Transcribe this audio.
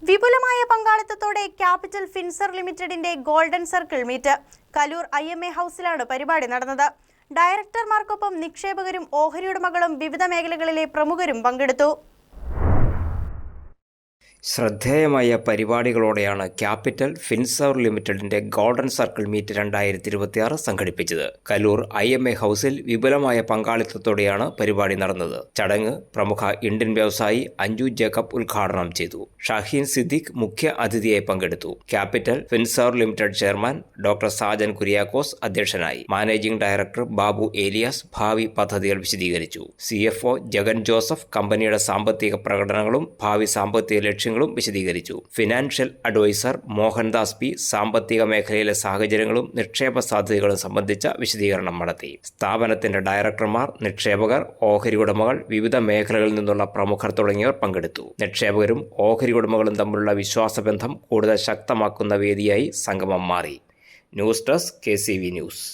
വിപുലമായ പങ്കാളിത്തത്തോടെ ക്യാപിറ്റൽ ഫിൻസർ ലിമിറ്റഡിന്റെ golden circle meet Kaloor IMA ഹൗസിലാണ് പരിപാടി നടന്നത്. ഡയറക്ടർമാർക്കൊപ്പം നിക്ഷേപകരും ഓഹരി ഉടമകളും വിവിധ മേഖലകളിലെ പ്രമുഖരും പങ്കെടുത്തു. ശ്രദ്ധേയമായ പരിപാടികളോടെയാണ് ക്യാപിറ്റൽ ഫിൻസർ ലിമിറ്റഡിന്റെ ഗോൾഡൻ സർക്കിൾ മീറ്റ് 2026 സംഘടിപ്പിച്ചത്. കലൂർ IMA ഹൗസിൽ വിപുലമായ പങ്കാളിത്തത്തോടെയാണ് പരിപാടി നടന്നത്. ചടങ്ങ് പ്രമുഖ ഇന്ത്യൻ വ്യവസായി അഞ്ജു ജേക്കബ് ഉദ്ഘാടനം ചെയ്തു. ഷഹീൻ സിദ്ദിഖ് മുഖ്യ അതിഥിയായി പങ്കെടുത്തു. ക്യാപിറ്റൽ ഫിൻസർ limited chairman doctor Sajan Kuriakose അധ്യക്ഷനായി. മാനേജിംഗ് ഡയറക്ടർ ബാബു ഏലിയാസ് ഭാവി പദ്ധതികൾ വിശദീകരിച്ചു. CFO ജഗൻ ജോസഫ് കമ്പനിയുടെ സാമ്പത്തിക പ്രകടനങ്ങളും ഭാവി സാമ്പത്തിക ലക്ഷ്യങ്ങളും വിശദീകരിച്ചു. ഫിനാൻഷ്യൽ അഡ്വൈസർ മോഹൻദാസ് പി സാമ്പത്തിക മേഖലയിലെ സാഹചര്യങ്ങളും നിക്ഷേപ സാധ്യതകളും സംബന്ധിച്ച വിശദീകരണം നടത്തി. സ്ഥാപനത്തിന്റെ ഡയറക്ടർമാർ, നിക്ഷേപകർ, ഓഹരി ഉടമകൾ, വിവിധ മേഖലകളിൽ നിന്നുള്ള പ്രമുഖർ തുടങ്ങിയവർ പങ്കെടുത്തു. നിക്ഷേപകരും ഓഹരി ഉടമകളും തമ്മിലുള്ള വിശ്വാസബന്ധം കൂടുതൽ ശക്തമാക്കുന്ന വേദിയായി സംഗമം മാറി. News desk KCV news.